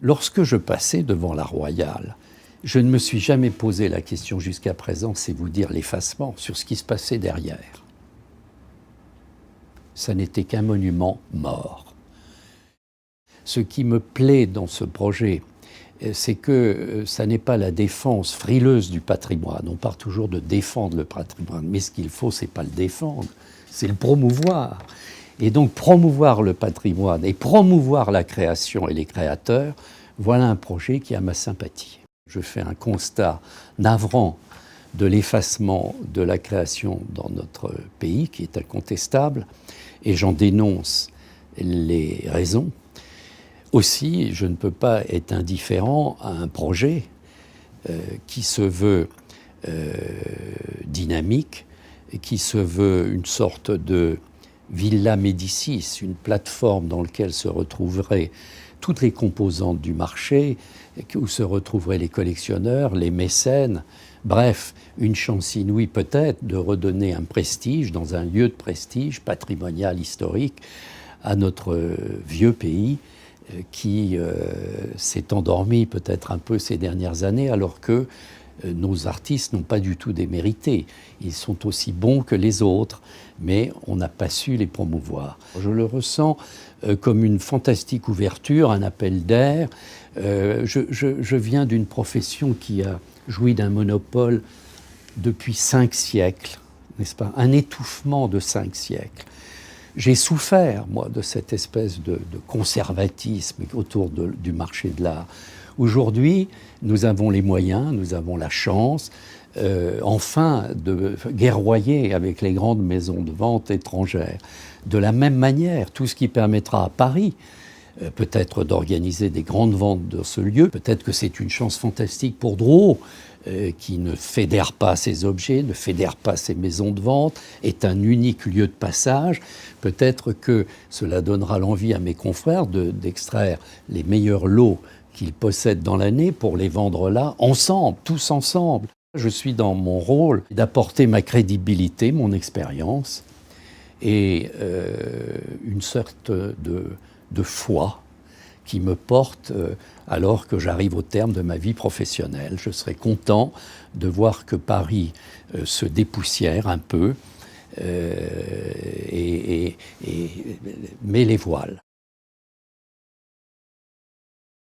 Lorsque je passais devant la Royale, je ne me suis jamais posé la question jusqu'à présent, c'est vous dire l'effacement, sur ce qui se passait derrière. Ça n'était qu'un monument mort. Ce qui me plaît dans ce projet, c'est que ça n'est pas la défense frileuse du patrimoine. On parle toujours de défendre le patrimoine, mais ce qu'il faut, c'est pas le défendre, c'est le promouvoir. Et donc promouvoir le patrimoine et promouvoir la création et les créateurs, voilà un projet qui a ma sympathie. Je fais un constat navrant de l'effacement de la création dans notre pays, qui est incontestable, et j'en dénonce les raisons. Aussi, je ne peux pas être indifférent à un projet qui se veut dynamique, et qui se veut une sorte de Villa Médicis, une plateforme dans laquelle se retrouveraient toutes les composantes du marché, où se retrouveraient les collectionneurs, les mécènes, bref, une chance inouïe peut-être de redonner un prestige, dans un lieu de prestige patrimonial, historique, à notre vieux pays qui s'est endormi peut-être un peu ces dernières années, alors que nos artistes n'ont pas du tout démérité. Ils sont aussi bons que les autres, mais on n'a pas su les promouvoir. Je le ressens comme une fantastique ouverture, un appel d'air. Je viens d'une profession qui a joui d'un monopole depuis 5 siècles, n'est-ce pas? Un étouffement de 5 siècles. J'ai souffert, moi, de cette espèce de conservatisme autour du marché de l'art. Aujourd'hui, nous avons les moyens, nous avons la chance, enfin, de guerroyer avec les grandes maisons de vente étrangères. De la même manière, tout ce qui permettra à Paris, peut-être d'organiser des grandes ventes de ce lieu, peut-être que c'est une chance fantastique pour Drouot, qui ne fédère pas ses objets, ne fédère pas ses maisons de vente, est un unique lieu de passage. Peut-être que cela donnera l'envie à mes confrères d'extraire les meilleurs lots qu'ils possèdent dans l'année pour les vendre là, ensemble, tous ensemble. Je suis dans mon rôle d'apporter ma crédibilité, mon expérience et une sorte de foi qui me porte alors que j'arrive au terme de ma vie professionnelle. Je serai content de voir que Paris se dépoussière un peu et met les voiles.